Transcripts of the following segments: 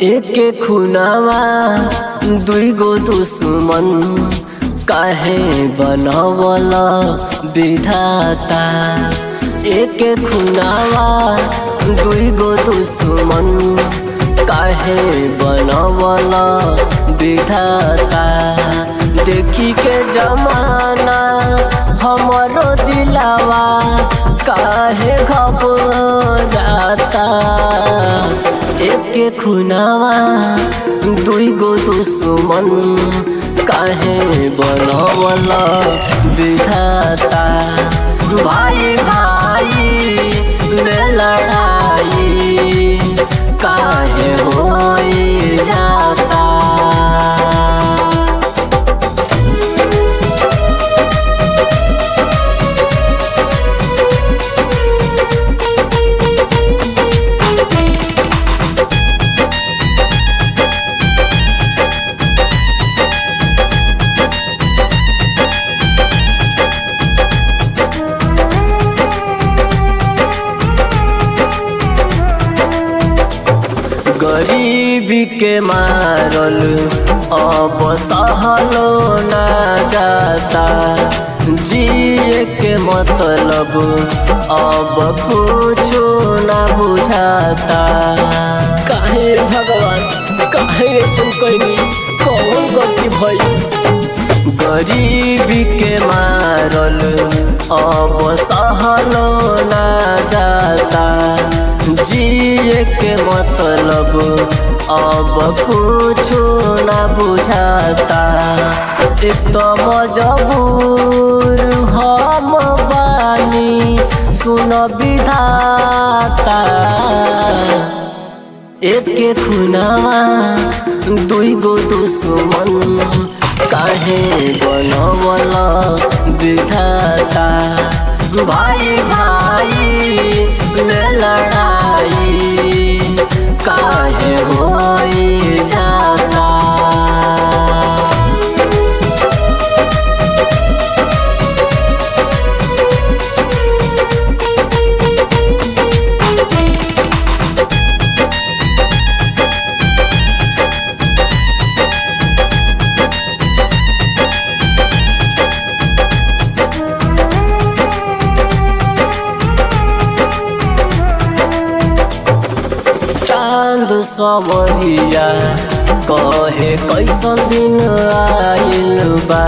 एक खुनावा दुई गो दुश्मन काहे बनवला विधाता। एक खुनावा दुई गो दुश्मन काहे बनवला विधाता। देखी के जमाना हमरो दिलावा काहे घबराता। एक खुनावा दुई गो दुश्मन काहे बनवला विधाता। भाई भाई में लड़ाई काहे होई जाता। गरीबी के मारल अब सहलो ना जाता। जिए के मतलब अब कुछ ना बुझाता। काहे भगवान काहे ऐसन कइनी कौन गलती भई। गरीबी के मारल अब सहलो ना जाता। जिए के मतलब अब कुछ ना बुझाता। एक तो मजबूर हम बानी सुन विधाता। एक खुनावा दुई गो दुश्मन काहे बनवला विधाता। भाई भाई में लड़ाई काहे होई जाता। चांद सवरिया कहे कैसन दिन आइल बा।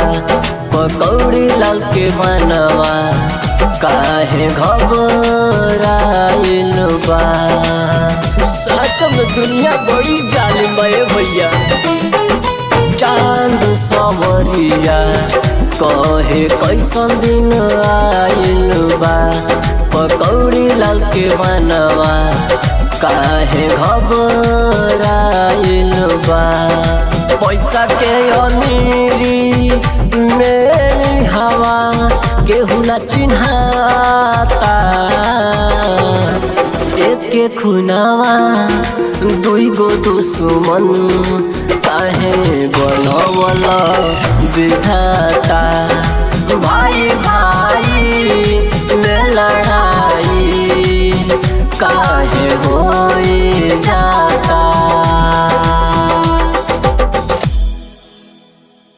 पकौड़ी लाल के मनवा काहे घबराइल बा। सच में दुनिया बड़ी जालिम है भैया। चांद सवरिया कहे कैसन दिन आइल बा। पकौड़ी लाल के मनवा काहे घबराइल बा। पैसा के अमीरी में हवा केहू न चिन्हाता। एक खुनावा दुई गो दुश्मन काहे बनवला विधाता।